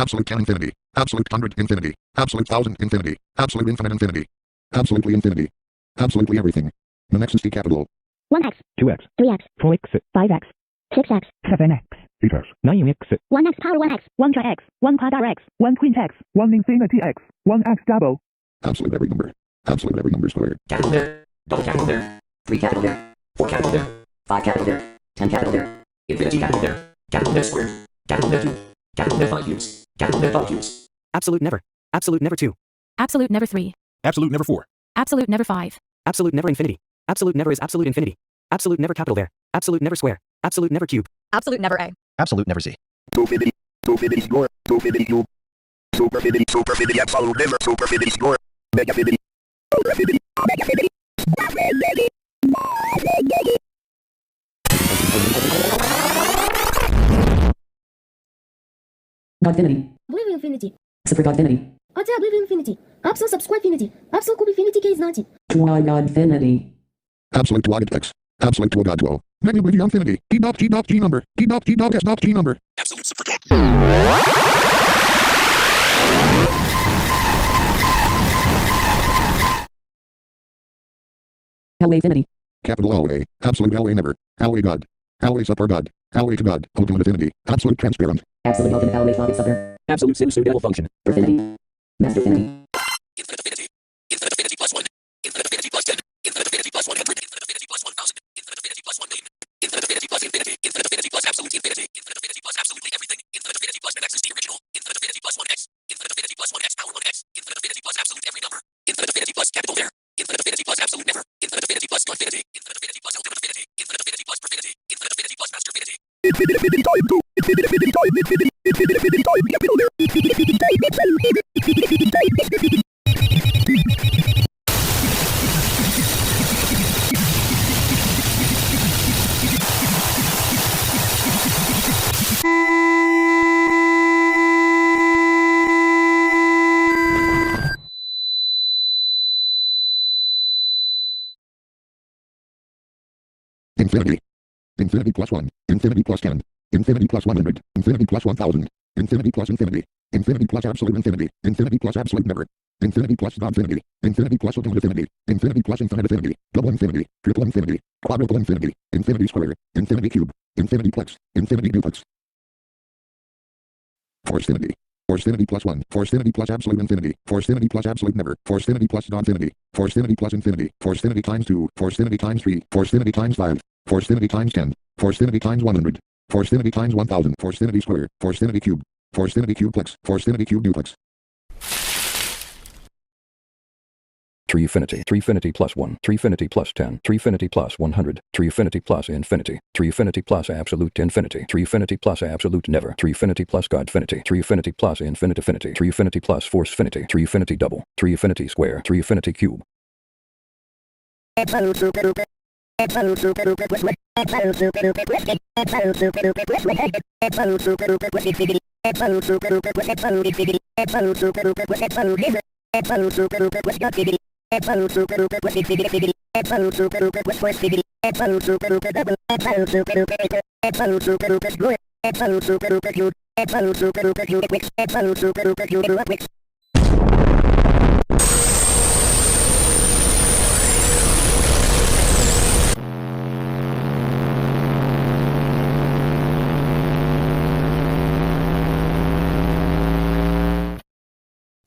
absolute 10 infinity, absolute 100 infinity, absolute 1000 infinity, absolute infinite infinity, absolutely infinity, absolutely everything. The next is the capital. 1x, 2x, 3x, 4x, 5x, 6x, 7x, 8x, 9x, 1x power 1x, 1 try x, 1 power x, 1 queen x, 1 infinity x, 1x double. Absolute every number, absolute every number squared. Capital there, double capital there, 3 capital there, 4 capital there, 5 capital there, 10 capital there, infinity capital there squared, capital there 2, capital there 5 cubes, capital there double cubes. Absolute never 2, Absolute never 3. Absolute never 4. Absolute never 5. absolute never infinity, absolute never is absolute infinity, absolute never capital there, absolute never square, absolute never cube, Absolute never A. Absolute never Z. Superfinity, superfinity score, superfinity cube, superfinity, superfinity absolute never, superfinity score, megafinity, superfinity, megafinity, superfinity. Godfinity, Blue infinity, super Godfinity, Ata blue infinity, absolute subscribe infinity, absolute cube infinity case 90. Twi Godfinity, Absolute log x, absolute to a god 12. Negative with the infinity, T dot G number, T dot S dot G number. Absolute super God. LA Infinity, Capital LA, absolute LA never, LA God, LA upper God, LA to God, ultimate infinity, absolute transparent. absolute ultimate LA Flocket Sucker, absolute sin double function, Perfinity, Master Infinity, Infinite affinity, infinite affinity plus 1, infinite affinity plus 10, infinite affinity plus 100, infinite affinity plus 1000, infinite affinity plus 1 million, infinite affinity plus infinity, infinite affinity plus absolute infinity, infinite affinity plus absolutely everything, infinite affinity plus max is the original, infinite affinity plus 1x, infinite affinity plus 1x power 1x, infinite affinity plus absolute every number, infinite affinity plus capital there, infinite affinity plus absolute never, infinite affinity plus godfinity, infinite affinity plus ultimate affinity, infinite affinity plus perfinity, infinite affinity plus master affinity. Infinite affinity time 2, infinite affinity time infinity, infinite affinity time capital there, infinite affinity time absolute, infinite affinity time infinity. Infinity. Infinity plus 1, infinity plus 10, infinity plus 100, infinity plus 1000, infinity plus infinity, infinity plus absolute infinity, infinity plus absolute never, infinity plus godfinity, infinity plus ultimate infinity, infinity plus infinite infinity, double infinity, triple infinity, quadruple infinity, infinity square, infinity cube, infinity plex, infinity duplex. Forcefinity. Forcefinity plus 1, forcefinity plus absolute infinity, forcefinity plus absolute never, forcefinity plus godfinity, forcefinity plus infinity, forcefinity times 2, forcefinity times 3, forcefinity times 5, forcefinity times 10, forcefinity times 100, forcefinity times 1000, forcefinity square, forcefinity cube, forcefinity cubeplex, forcefinity cube duplex. Treefinity. Treefinity plus 1. Treefinity plus 10. Treefinity plus 100. Treefinity plus infinity. Treefinity plus absolute infinity. Treefinity plus absolute never. Treefinity plus godfinity. Treefinity plus infinite affinity. Treefinity plus forcefinity. Treefinity double. Treefinity square. Treefinity cube.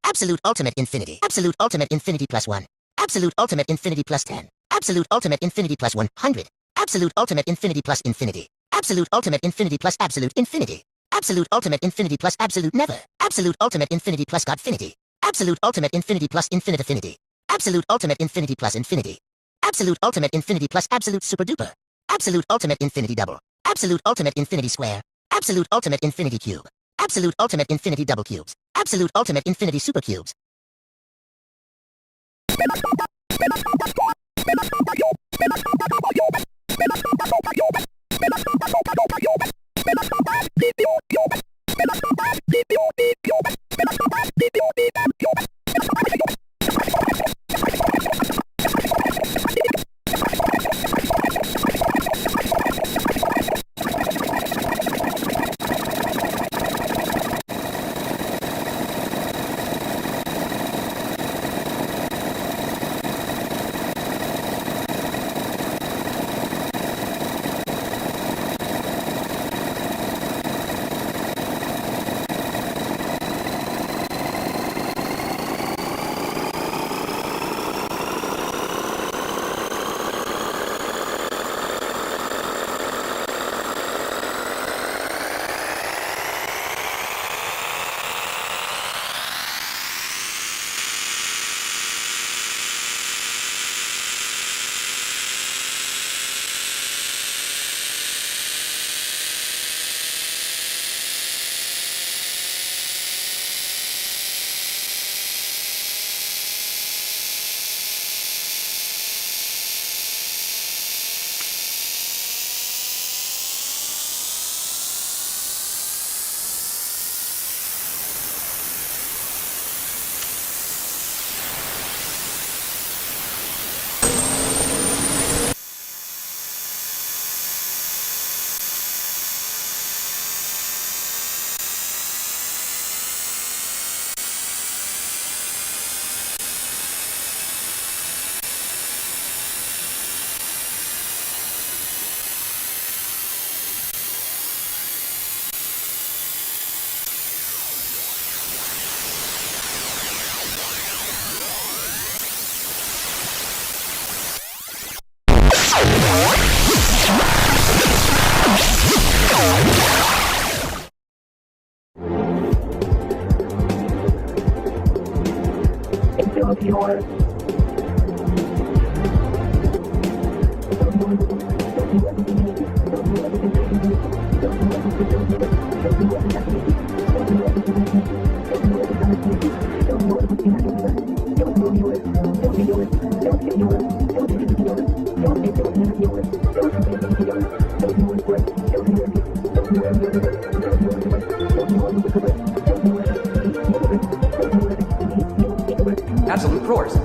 Absolute ultimate infinity. Absolute ultimate infinity plus 1. Absolute ultimate infinity plus 10. Absolute ultimate infinity plus 100. Absolute ultimate infinity plus infinity. Absolute ultimate infinity plus absolute infinity. Absolute ultimate infinity plus absolute never. Absolute ultimate infinity plus godfinity. Absolute ultimate infinity plus infinite affinity. Absolute ultimate infinity plus infinity. Absolute ultimate infinity plus absolute super duper. Absolute ultimate infinity double. Absolute ultimate infinity square. Absolute ultimate infinity cube. Absolute ultimate infinity double cubes. Absolute ultimate infinity super cubes.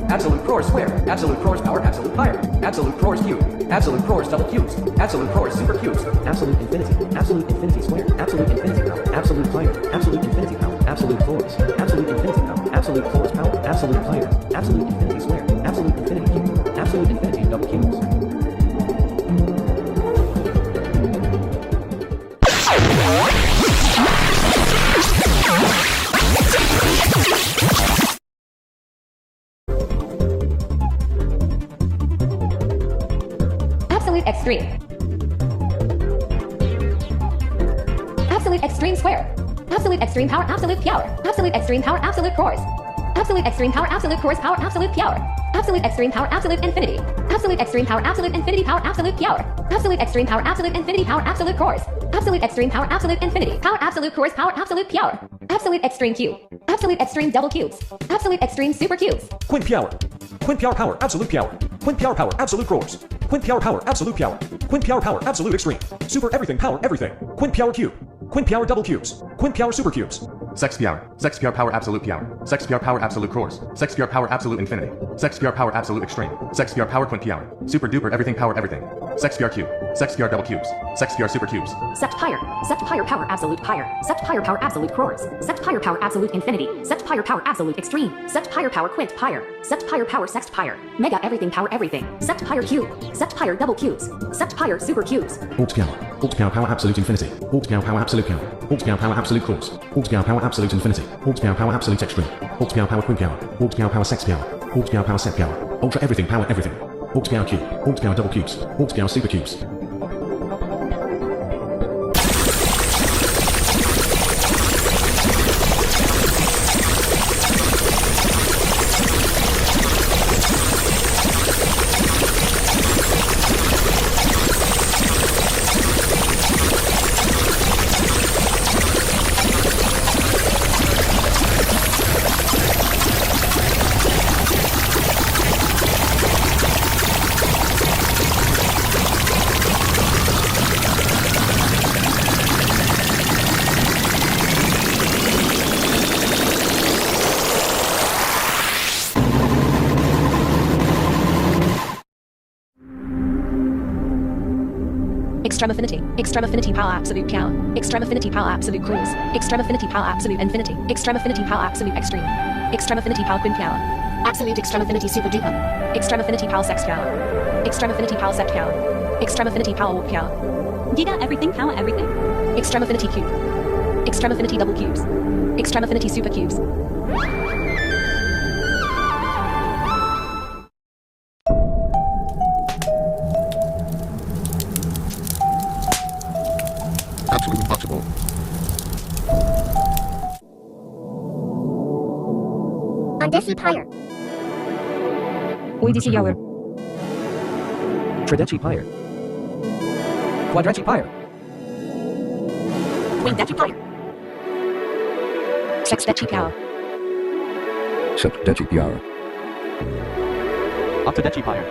Absolute crores square, absolute crores power, absolute fire, absolute crores cube, absolute crores double cubes, absolute crores super cubes, absolute infinity square, absolute infinity power, absolute fire, absolute infinity power, absolute crores power, absolute fire, absolute infinity square, absolute infinity cube, absolute infinity double cubes. Absolute extreme. Absolute extreme square. Absolute extreme power, absolute power. Absolute extreme power, absolute crores. Absolute extreme power, absolute crores power, absolute power. Absolute extreme power, absolute infinity. Absolute extreme power, absolute infinity power, absolute power. Absolute extreme power, absolute infinity power, absolute crores. Absolute extreme power, absolute infinity power, absolute crores power, absolute power. Absolute extreme cube. Absolute extreme double cubes. Absolute extreme super cubes. Quint power, absolute power. Quint power, absolute crores. Quint power, absolute power. Quint power, absolute extreme. Super everything, power everything. Quint power cube. Quint power double cubes. Quint power super cubes. Sex power, absolute power. Sex power, absolute crores. Sex power, absolute infinity. Sex power, absolute extreme. Sex power, quint power. Super duper everything, power everything. Sex cube. Sex double cubes. Sex super cubes. Sept power power, absolute power. Sept power, absolute crores. Sept power, absolute infinity. Sept power, absolute extreme. Sept power, quint power. Sept power, sext power. Mega everything, power everything. Sept cube. Sept double cubes. Sept super cubes. Alt power, absolute infinity. Alt power, absolute power. Alt power, absolute crores. Alt power, absolute infinity. Alt power, absolute extreme. Alt power, quint power. Alt power, sex power. Alt power, set power. Ultra everything, power everything. Alt power cube. Alt power double cubes. Alt power super cubes. Extreme affinity power, absolute power. Extreme affinity power, absolute cruise. Extreme affinity power, absolute infinity. Extreme affinity power, absolute extreme. Extreme affinity power, quint power. Absolute extreme affinity super duper. Extreme affinity power, sex power. Extreme affinity power, sept power. Extreme affinity power, warp power. Giga everything, power everything. Extreme affinity cube. Extreme affinity double cubes. Extreme affinity super cubes. Absolutely impossible. Andesi Pyre. Oidisi Yower. Trideci pyre. Quadreci pyre. Quindeci Pyre. Sexteci power. Septeci power. Octodeci pyre.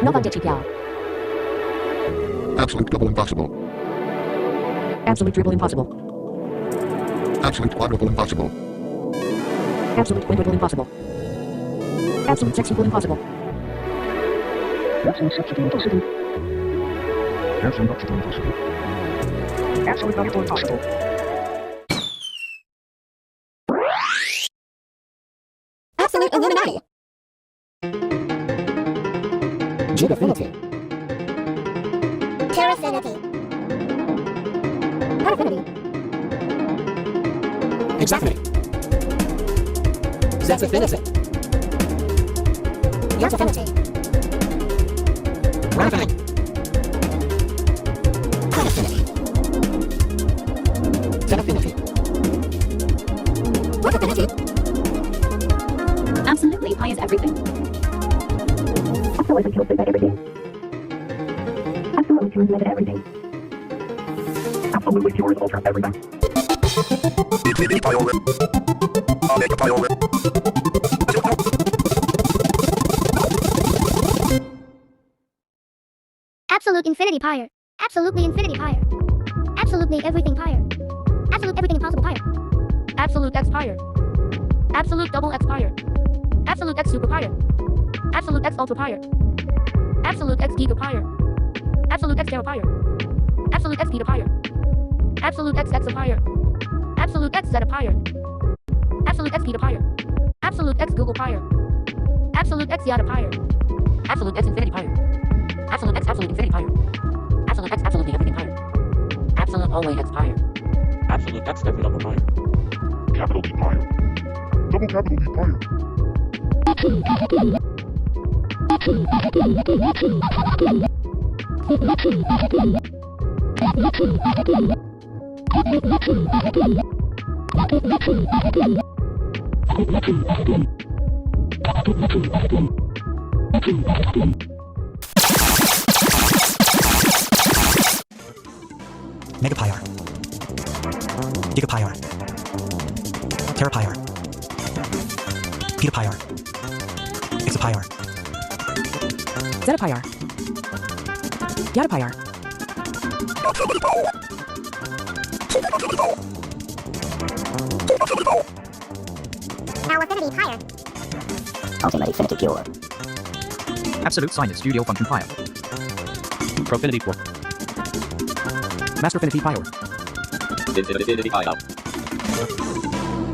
Novandeci power. Absolute double impossible. Absolute triple impossible. Absolute quadruple impossible. Absolute quintuple impossible. Absolute sextuple impossible. Absolute sextuple impossible. Absolute octuple impossible. Absolute noduple impossible. Absolute Illuminati. Gigafinity. Terrafinity. Affinity. Hexaffinity. Zephyfinity. Yosaffinity. Raffinity. Quinaffinity. Tenaffinity. Quadaffinity. everything. Absolutely pure at everything. Absolutely pure at everything. Absolutely pure is ultra everything. Infinity power. Omega power. Absolute infinity pyre. Absolutely infinity pyre. Absolutely everything pyre. Absolute everything impossible pyre. Absolute X pyre. Absolute double X pyre. Absolute X super pyre. Absolute X ultra pyre. Absolute X giga pyre. Absolute X tera pyre. Absolute X beta pyre. Absolute X exapyre. Absolute X zetapyre. Absolute X beta pyre. Absolute X Google pyre. Absolute X yada pyre. Absolute X infinity pyre. Absolute X absolute infinity pyre. Absolute X absolutely everything pyre. Absolute always X pyre. Absolute X every double pyre. Capital D pyre. Double capital D pyre. Megapyre, Gigapyre, Terapyre, Petapyre, Exapyre, Zetapyre. Yadapyre. Now affinity pyre. Ultimate infinity pure. Absolute Sinus Studio Function File, Profinity Core, Masterfinity Pyre, Infinity Pyre.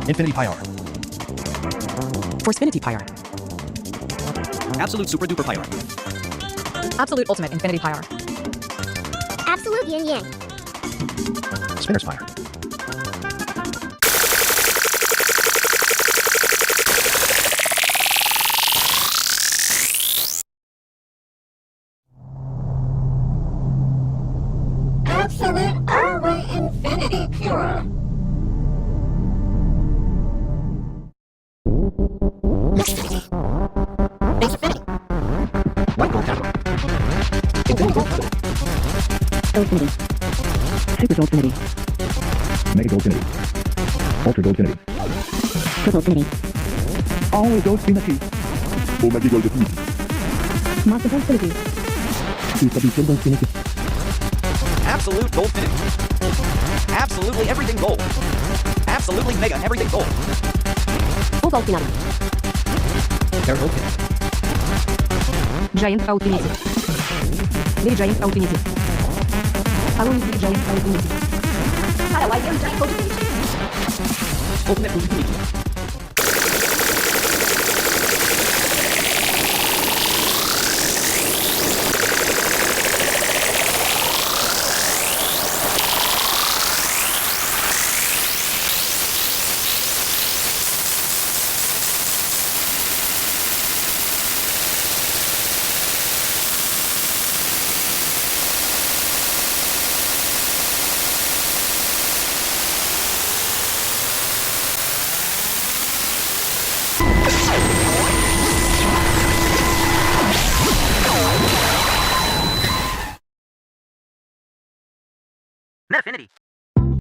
Infinity Pyre, Forcefinity pyre. Absolute Super Duper Pyre, Absolute ultimate infinity pyre. Absolute yin yang. Spinner's Pyre, Absolute always infinity pure. White Gold Capital, Infinity Goldfinity. Super Goldfinity. Mega Goldfinity. Ultra Goldfinity. Triple Finity. All Goldfinity. Omega Goldfinity. Master Goldfinity. Super Duper Goldfinity. Absolute Goldfinity, absolutely everything gold, absolutely mega everything gold, Full Goldfinity. Terra Goldfinity, Giant Goldfinity. Mini Giant Goldfinity. Alone Giant Goldfinity. How do I get giant goldfinity? Ultimate Goldfinity,